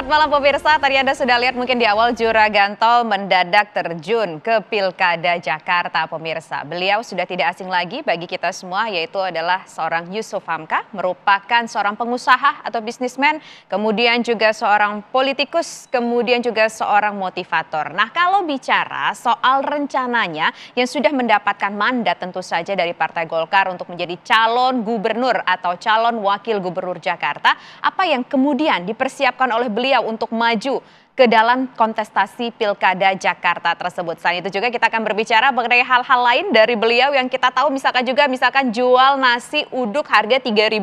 Selamat malam pemirsa, tadi Anda sudah lihat mungkin di awal Juragan Tol mendadak terjun ke Pilkada Jakarta pemirsa. Beliau sudah tidak asing lagi bagi kita semua, yaitu adalah seorang Yusuf Hamka, merupakan seorang pengusaha atau bisnismen, kemudian juga seorang politikus, kemudian juga seorang motivator. Nah, kalau bicara soal rencananya yang sudah mendapatkan mandat tentu saja dari Partai Golkar untuk menjadi calon gubernur atau calon wakil gubernur Jakarta, apa yang kemudian dipersiapkan oleh beliau untuk maju ke dalam kontestasi Pilkada Jakarta tersebut. Selain itu juga kita akan berbicara mengenai hal-hal lain dari beliau yang kita tahu misalkan jual nasi uduk harga Rp3.000.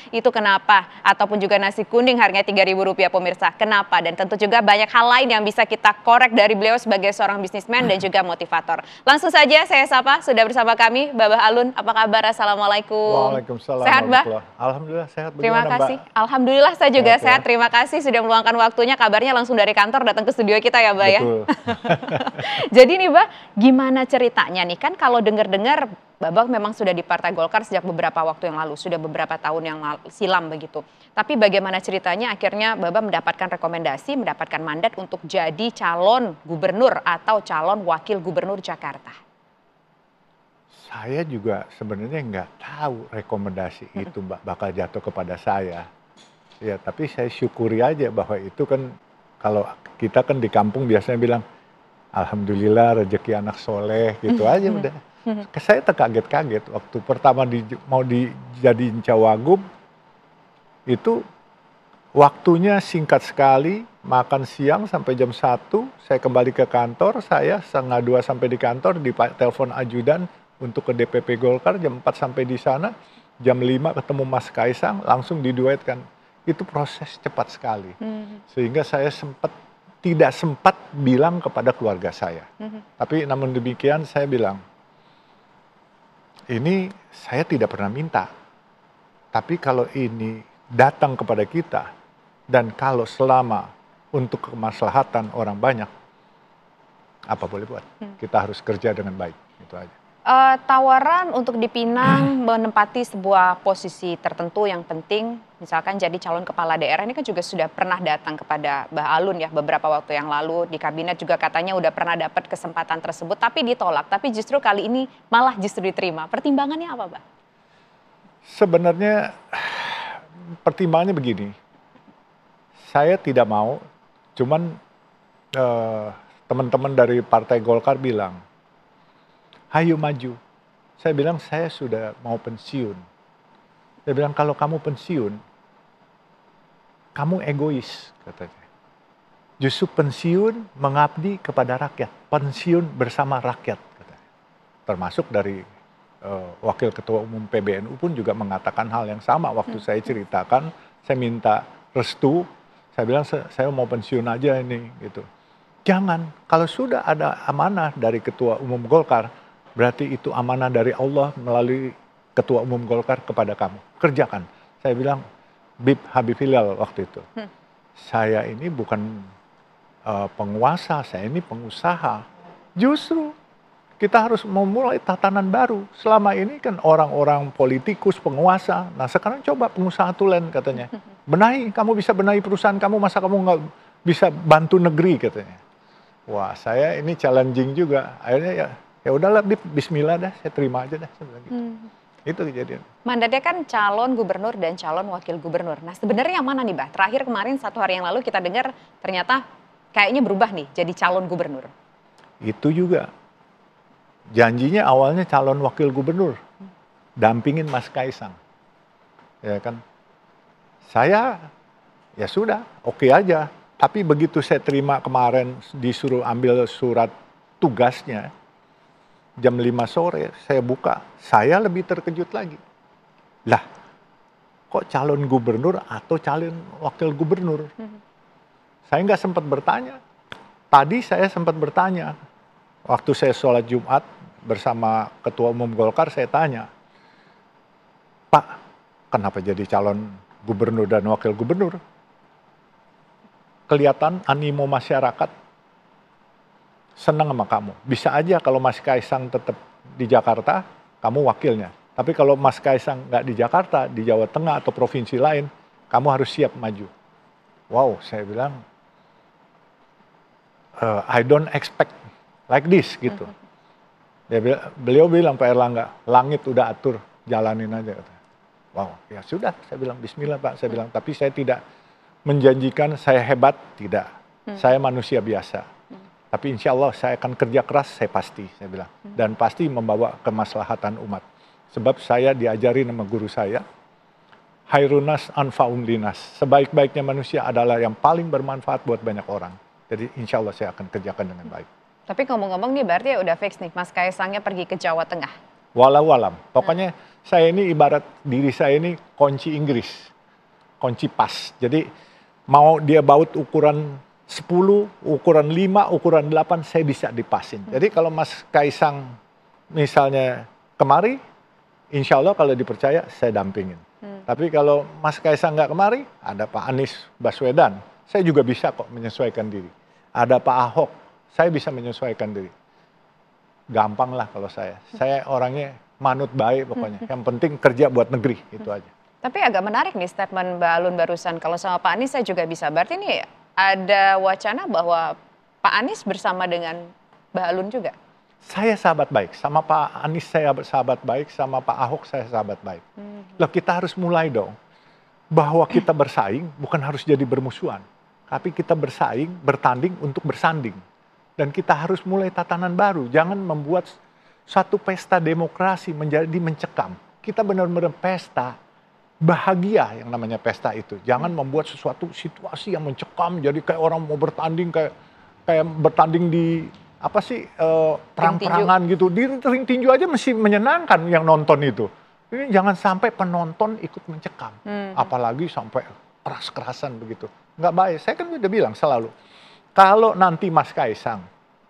Itu kenapa? Ataupun juga nasi kuning harganya Rp3.000 pemirsa. Kenapa? Dan tentu juga banyak hal lain yang bisa kita korek dari beliau sebagai seorang bisnismen dan juga motivator. Langsung saja saya sapa, sudah bersama kami Babah Alun. Apa kabar? Assalamualaikum. Waalaikumsalam. Sehat, Bah? Alhamdulillah sehat. Terima Bagaimana, kasih. Mbak? Alhamdulillah saya juga Sehat, ya? sehat. Terima kasih sudah meluangkan waktunya. Kabarnya langsung dari kantor datang ke studio kita ya, Mbak, ya. Betul. Jadi nih, Mbak, gimana ceritanya nih? Kan kalau dengar-dengar Babak memang sudah di Partai Golkar sejak beberapa waktu yang lalu, sudah beberapa tahun yang silam begitu. Tapi bagaimana ceritanya akhirnya Babak mendapatkan rekomendasi, mendapatkan mandat untuk jadi calon gubernur atau calon wakil gubernur Jakarta? Saya juga sebenarnya nggak tahu rekomendasi itu, Mbak, bakal jatuh kepada saya. Ya, tapi saya syukuri aja bahwa itu kan kalau kita kan di kampung biasanya bilang, Alhamdulillah rezeki anak soleh gitu aja udah. Saya terkaget-kaget waktu pertama mau dijadiin cawagup, itu waktunya singkat sekali, makan siang sampai jam 1, saya kembali ke kantor, saya 1:30 sampai di kantor, telepon ajudan untuk ke DPP Golkar, jam 4 sampai di sana, jam 5 ketemu Mas Kaisang, langsung diduetkan. Itu proses cepat sekali, sehingga saya tidak sempat bilang kepada keluarga saya. Tapi namun demikian saya bilang, ini saya tidak pernah minta, tapi kalau ini datang kepada kita, dan kalau selama untuk kemaslahatan orang banyak, apa boleh buat? Kita harus kerja dengan baik, itu aja. Tawaran untuk dipinang menempati sebuah posisi tertentu yang penting, misalkan jadi calon kepala daerah ini kan juga sudah pernah datang kepada Mbah Alun ya beberapa waktu yang lalu, di kabinet juga katanya udah pernah dapat kesempatan tersebut tapi ditolak, tapi justru kali ini malah justru diterima. Pertimbangannya apa, Mbak? Sebenarnya pertimbangannya begini, saya tidak mau, cuman teman-teman dari Partai Golkar bilang, ayo maju. Saya bilang saya sudah mau pensiun. Saya bilang kalau kamu pensiun, kamu egois, katanya. Justru pensiun mengabdi kepada rakyat, pensiun bersama rakyat, katanya. Termasuk dari Wakil Ketua Umum PBNU pun juga mengatakan hal yang sama. Waktu saya ceritakan, saya minta restu, saya bilang saya mau pensiun aja ini, gitu. Jangan, kalau sudah ada amanah dari Ketua Umum Golkar, berarti itu amanah dari Allah melalui Ketua Umum Golkar kepada kamu. Kerjakan. Saya bilang, Habib Hilal waktu itu. Saya ini bukan penguasa, saya ini pengusaha. Justru kita harus memulai tatanan baru. Selama ini kan orang-orang politikus, penguasa. Nah sekarang coba pengusaha tulen katanya. Benahi, kamu bisa benahi perusahaan kamu, masa kamu nggak bisa bantu negeri katanya. Wah saya ini challenging juga. Akhirnya ya udahlah, bismillah dah, saya terima aja dah. Gitu. Itu kejadian. Mandatnya kan calon gubernur dan calon wakil gubernur. Nah sebenarnya yang mana nih, Mbak? Terakhir kemarin 1 hari yang lalu kita dengar ternyata kayaknya berubah nih jadi calon gubernur. Itu juga. Janjinya awalnya calon wakil gubernur. Dampingin Mas Kaisang. Ya kan. Saya ya sudah, oke aja. Tapi begitu saya terima kemarin disuruh ambil surat tugasnya, jam 5 sore saya buka, saya lebih terkejut lagi. Lah, kok calon gubernur atau calon wakil gubernur? Saya nggak sempat bertanya. Tadi saya sempat bertanya. Waktu saya sholat Jumat bersama Ketua Umum Golkar, saya tanya, Pak, kenapa jadi calon gubernur dan wakil gubernur? Kelihatan animo masyarakat senang sama kamu. Bisa aja kalau Mas Kaisang tetap di Jakarta, kamu wakilnya. Tapi kalau Mas Kaisang nggak di Jakarta, di Jawa Tengah atau provinsi lain, kamu harus siap maju. wow, saya bilang, I don't expect like this gitu. Beliau bilang, Pak Erlangga, langit udah atur, jalanin aja. Wow, ya sudah, saya bilang bismillah Pak, saya bilang, tapi saya tidak menjanjikan saya hebat, tidak. Saya manusia biasa. Tapi insya Allah saya akan kerja keras, saya pasti, saya bilang. Dan pasti membawa kemaslahatan umat. Sebab saya diajari sama guru saya, khairunas anfa'un linas. Sebaik-baiknya manusia adalah yang paling bermanfaat buat banyak orang. Jadi insya Allah saya akan kerjakan dengan baik. Tapi ngomong-ngomong nih berarti udah fix nih Mas Kaisangnya pergi ke Jawa Tengah. Walau alam. Pokoknya saya ini ibarat diri saya ini kunci Inggris. Kunci pas. Jadi mau dia baut ukuran 10, ukuran 5, ukuran 8 saya bisa dipasin. Jadi kalau Mas Kaisang misalnya kemari, insya Allah kalau dipercaya saya dampingin. Tapi kalau Mas Kaisang nggak kemari, ada Pak Anies Baswedan. Saya juga bisa kok menyesuaikan diri. Ada Pak Ahok, saya bisa menyesuaikan diri. Gampang lah kalau saya. Saya orangnya manut baik pokoknya. Yang penting kerja buat negeri, itu aja. Tapi agak menarik nih statement Mbak Alun barusan. Kalau sama Pak Anies saya juga bisa. Berarti ini ada wacana bahwa Pak Anies bersama dengan Mbak Alun juga? Saya sahabat baik. Sama Pak Anies saya sahabat baik, sama Pak Ahok saya sahabat baik. Loh kita harus mulai dong. Bahwa kita bersaing bukan harus jadi bermusuhan. Tapi kita bersaing, bertanding untuk bersanding. Dan kita harus mulai tatanan baru. Jangan membuat satu pesta demokrasi menjadi mencekam. Kita benar-benar pesta bahagia yang namanya pesta itu. Jangan membuat sesuatu situasi yang mencekam. Jadi kayak orang mau bertanding, kayak bertanding di apa sih perang-perangan gitu. Di ring tinju aja mesti menyenangkan yang nonton itu. Ini jangan sampai penonton ikut mencekam. Apalagi sampai keras-kerasan begitu. Nggak baik. Saya kan udah bilang selalu. Kalau nanti Mas Kaisang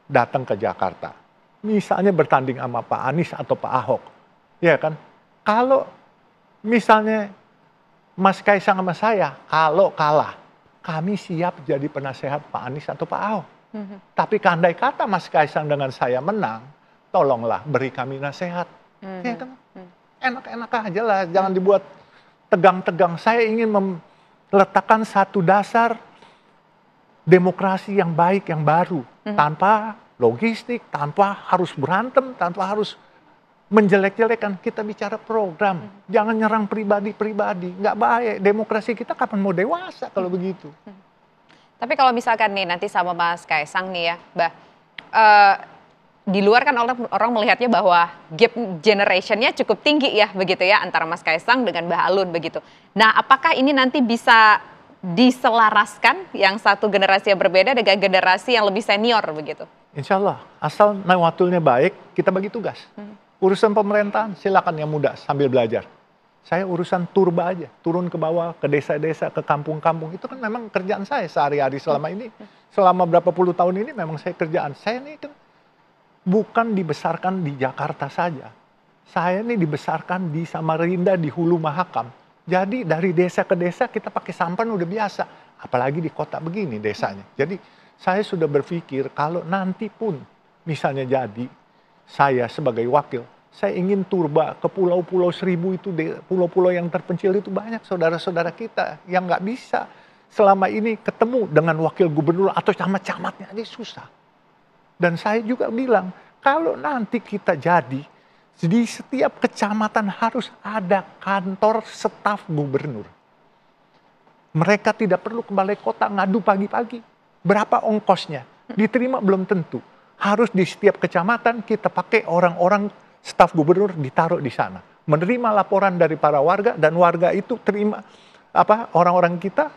datang ke Jakarta, misalnya bertanding sama Pak Anies atau Pak Ahok, ya kan? Kalau misalnya Mas Kaisang sama saya, kalau kalah, kami siap jadi penasehat Pak Anies atau Pak Ahok. Tapi andai kata Mas Kaisang dengan saya menang, tolonglah beri kami nasihat. Ya kan? Enak-enak aja lah, jangan dibuat tegang-tegang. Saya ingin meletakkan satu dasar demokrasi yang baik, yang baru. Tanpa logistik, tanpa harus berantem, tanpa harus menjelek-jelekan. Kita bicara program, jangan nyerang pribadi-pribadi. Nggak baik, demokrasi kita kapan mau dewasa kalau begitu. Tapi kalau misalkan nih nanti sama Mas Kaisang nih ya, Mbak, di luar kan orang melihatnya bahwa gap generationnya cukup tinggi ya begitu ya antara Mas Kaisang dengan Mbak Alun begitu. Nah apakah ini nanti bisa diselaraskan yang satu generasi yang berbeda dengan generasi yang lebih senior begitu? Insya Allah, asal nawatulnya baik, kita bagi tugas. Urusan pemerintahan silakan yang muda sambil belajar. Saya urusan turba aja, turun ke bawah, ke desa-desa, ke kampung-kampung. Itu kan memang kerjaan saya sehari-hari selama ini. Selama berapa puluh tahun ini memang saya kerjaan. Saya ini kan bukan dibesarkan di Jakarta saja. Saya ini dibesarkan di Samarinda, di Hulu Mahakam. Jadi dari desa ke desa kita pakai sampan udah biasa. Apalagi di kota begini desanya. Jadi saya sudah berpikir kalau nanti pun misalnya jadi saya sebagai wakil, saya ingin turba ke pulau-pulau seribu itu, pulau-pulau yang terpencil itu banyak saudara-saudara kita yang nggak bisa selama ini ketemu dengan wakil gubernur atau camat-camatnya aja susah. Dan saya juga bilang, kalau nanti kita jadi, di setiap kecamatan harus ada kantor staf gubernur. Mereka tidak perlu ke balai kota ngadu pagi-pagi. Berapa ongkosnya? Diterima belum tentu. Harus di setiap kecamatan kita pakai orang-orang staf gubernur ditaruh di sana. Menerima laporan dari para warga dan warga itu terima orang-orang kita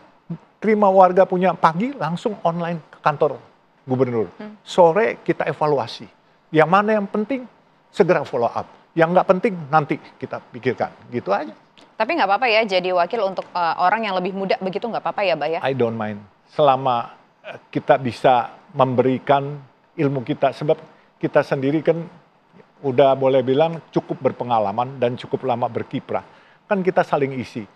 terima warga punya pagi langsung online ke kantor gubernur. Sore kita evaluasi. Yang mana yang penting segera follow up. Yang nggak penting nanti kita pikirkan. Gitu aja. Tapi nggak apa-apa ya jadi wakil untuk orang yang lebih muda begitu nggak apa-apa ya Mbak ya? I don't mind. Selama kita bisa memberikan ilmu kita. Sebab kita sendiri kan udah boleh bilang cukup berpengalaman dan cukup lama berkiprah. Kan kita saling isi.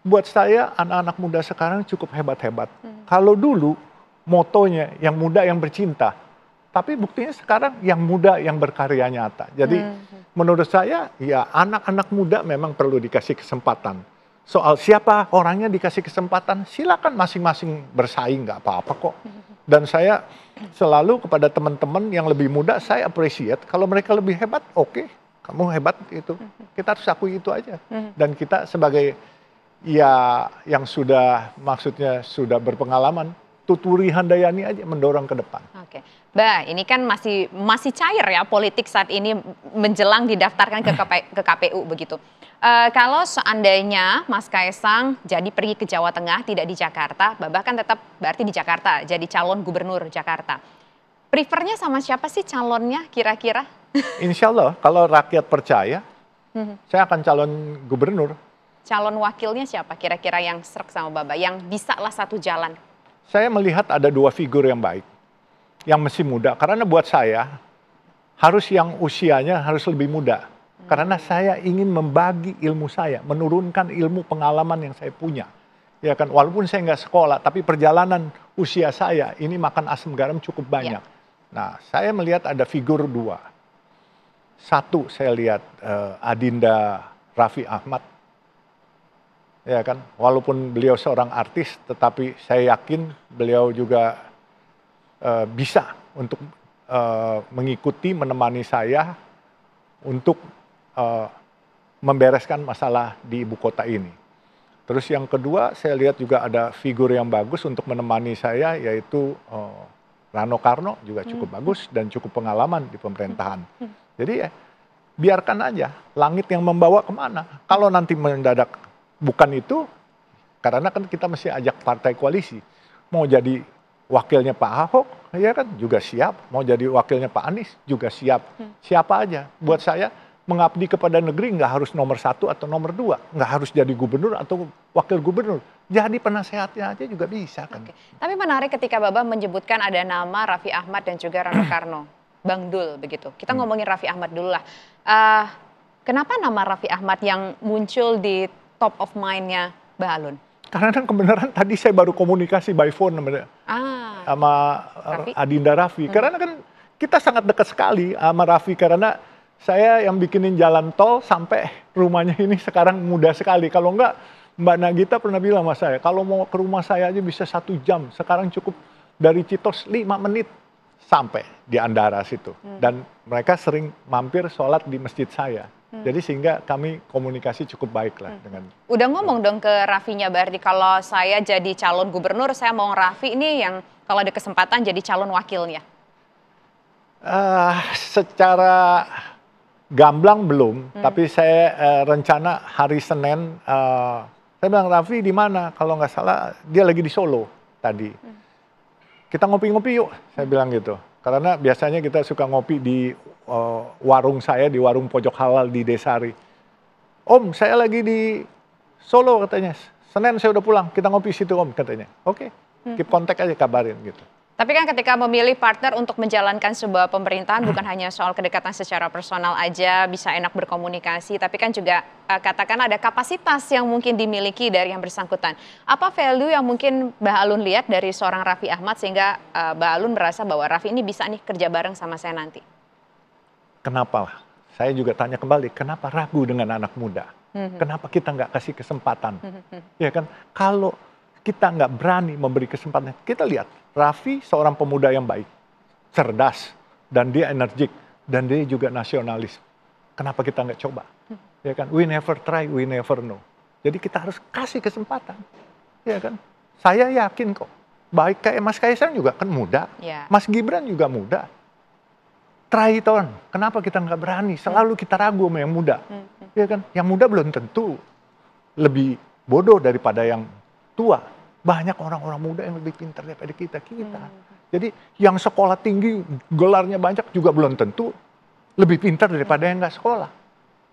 Buat saya anak-anak muda sekarang cukup hebat-hebat. Kalau dulu motonya yang muda yang bercinta. Tapi buktinya sekarang yang muda yang berkarya nyata. Jadi menurut saya ya anak-anak muda memang perlu dikasih kesempatan. Soal siapa orangnya dikasih kesempatan, silakan masing-masing bersaing, nggak apa-apa kok. Dan saya selalu kepada teman-teman yang lebih muda, saya appreciate. Kalau mereka lebih hebat, oke, kamu hebat itu. Kita harus akui itu aja. Dan kita sebagai ya yang sudah maksudnya sudah berpengalaman, tuturi handayani aja mendorong ke depan. Oke, Mbak, ini kan masih cair ya politik saat ini menjelang didaftarkan ke KPU begitu. Kalau seandainya Mas Kaisang jadi pergi ke Jawa Tengah tidak di Jakarta, Babah kan tetap berarti di Jakarta jadi calon gubernur Jakarta. Prefernya sama siapa sih calonnya kira-kira? Insya Allah kalau rakyat percaya, saya akan calon gubernur. Calon wakilnya siapa kira-kira yang serak sama Babah, yang bisa lah satu jalan? Saya melihat ada dua figur yang baik, yang masih muda. Karena buat saya, harus yang usianya harus lebih muda. Karena saya ingin membagi ilmu saya, menurunkan ilmu pengalaman yang saya punya. Ya kan, walaupun saya nggak sekolah, tapi perjalanan usia saya ini makan asam garam cukup banyak. Nah, saya melihat ada figur dua. Satu, saya lihat Adinda Raffi Ahmad. Ya kan, walaupun beliau seorang artis, tetapi saya yakin beliau juga bisa untuk mengikuti, menemani saya untuk membereskan masalah di ibu kota ini. Terus yang kedua, saya lihat juga ada figur yang bagus untuk menemani saya, yaitu Rano Karno, juga cukup bagus dan cukup pengalaman di pemerintahan. Jadi ya, biarkan aja langit yang membawa kemana. Kalau nanti mendadak bukan itu, karena kan kita mesti ajak partai koalisi. Mau jadi wakilnya Pak Ahok, ya kan juga siap. Mau jadi wakilnya Pak Anies juga siap. Siapa aja. Buat saya, mengabdi kepada negeri nggak harus nomor 1 atau nomor 2. Nggak harus jadi gubernur atau wakil gubernur. Jadi penasehatnya aja juga bisa kan. Oke. Tapi menarik ketika Babah menyebutkan ada nama Raffi Ahmad dan juga Rano Karno. Bang Dul begitu. Kita ngomongin Raffi Ahmad dulu lah. Kenapa nama Raffi Ahmad yang muncul di top of mind-nya Mbak Alun? Karena kan kebenaran tadi saya baru komunikasi by phone sama Adinda Raffi. Karena kan kita sangat dekat sekali sama Raffi, karena saya yang bikinin jalan tol sampai rumahnya ini sekarang mudah sekali. Kalau enggak, Mbak Nagita pernah bilang sama saya, kalau mau ke rumah saya aja bisa 1 jam. Sekarang cukup dari Citos 5 menit sampai di Andara situ. Dan mereka sering mampir sholat di masjid saya. Jadi sehingga kami komunikasi cukup baik lah dengan. Udah ngomong dong ke Raffinya, berarti kalau saya jadi calon gubernur, saya mau Raffi ini yang kalau ada kesempatan jadi calon wakilnya. Secara gamblang belum, tapi saya rencana hari Senin, saya bilang Raffi di mana? Kalau nggak salah dia lagi di Solo tadi. Kita ngopi-ngopi yuk, saya bilang gitu. Karena biasanya kita suka ngopi di warung saya, di warung pojok halal di Desari. Om, saya lagi di Solo katanya. Senin saya udah pulang, kita ngopi situ Om katanya. Oke, keep kontak aja, kabarin gitu. Tapi kan ketika memilih partner untuk menjalankan sebuah pemerintahan bukan hanya soal kedekatan secara personal aja, bisa enak berkomunikasi, tapi kan juga katakan ada kapasitas yang mungkin dimiliki dari yang bersangkutan. Apa value yang mungkin Mbak Alun lihat dari seorang Raffi Ahmad sehingga Mbak Alun merasa bahwa Raffi ini bisa nih kerja bareng sama saya nanti? Kenapa? Saya juga tanya kembali, kenapa ragu dengan anak muda? Kenapa kita nggak kasih kesempatan? Ya kan, kalau kita nggak berani memberi kesempatan, kita lihat Raffi seorang pemuda yang baik, cerdas, dan dia energik, dan dia juga nasionalis. Kenapa kita nggak coba? Ya kan, we never try, we never know. Jadi kita harus kasih kesempatan, ya kan? Saya yakin kok, baik kayak Mas Kaisang juga kan muda, Mas Gibran juga muda. Try it on. Kenapa kita nggak berani? Selalu kita ragu sama yang muda, ya kan? Yang muda belum tentu lebih bodoh daripada yang tua. Banyak orang-orang muda yang lebih pintar daripada kita. Jadi yang sekolah tinggi, gelarnya banyak juga belum tentu lebih pintar daripada yang nggak sekolah.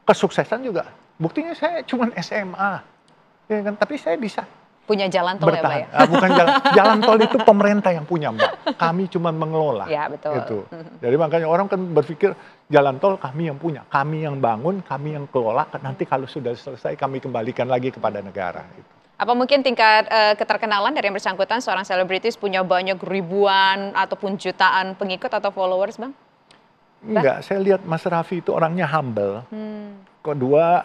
Kesuksesan juga. Buktinya saya cuma SMA. Ya kan? Tapi saya bisa. Punya jalan tol bertahan. Ya Mbak ya? Bukan jalan tol itu pemerintah yang punya Mbak. Kami cuma mengelola. Ya betul. Gitu. Jadi makanya orang kan berpikir jalan tol kami yang punya. Kami yang bangun, kami yang kelola. Nanti kalau sudah selesai kami kembalikan lagi kepada negara. Gitu. Apa mungkin tingkat keterkenalan dari yang bersangkutan seorang selebritis punya banyak ribuan ataupun jutaan pengikut atau followers, Bang? Enggak, saya lihat Mas Raffi itu orangnya humble. Kedua,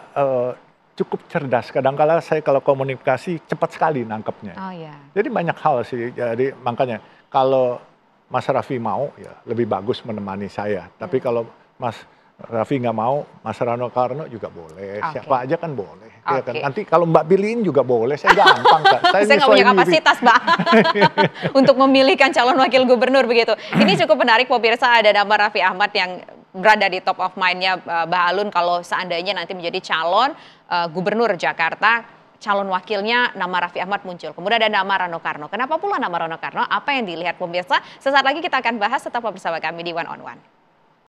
cukup cerdas. Kadang-kala saya kalau komunikasi cepat sekali nangkepnya. Oh ya. Jadi banyak hal sih. Jadi makanya kalau Mas Raffi mau ya lebih bagus menemani saya. Tapi kalau Mas Raffi nggak mau, Mas Rano Karno juga boleh. Siapa aja kan boleh. Ya kan? Nanti kalau Mbak pilihin juga boleh. Saya gampang Kak. Saya nggak punya kapasitas Mbak untuk memilihkan calon wakil gubernur begitu. Ini cukup menarik pemirsa, ada nama Raffi Ahmad yang berada di top of mind-nya Mbak Alun kalau seandainya nanti menjadi calon gubernur Jakarta, calon wakilnya nama Raffi Ahmad muncul. Kemudian ada nama Rano Karno. Kenapa pula nama Rano Karno? Apa yang dilihat pemirsa? Sesaat lagi kita akan bahas, tetaplah bersama kami di One on One.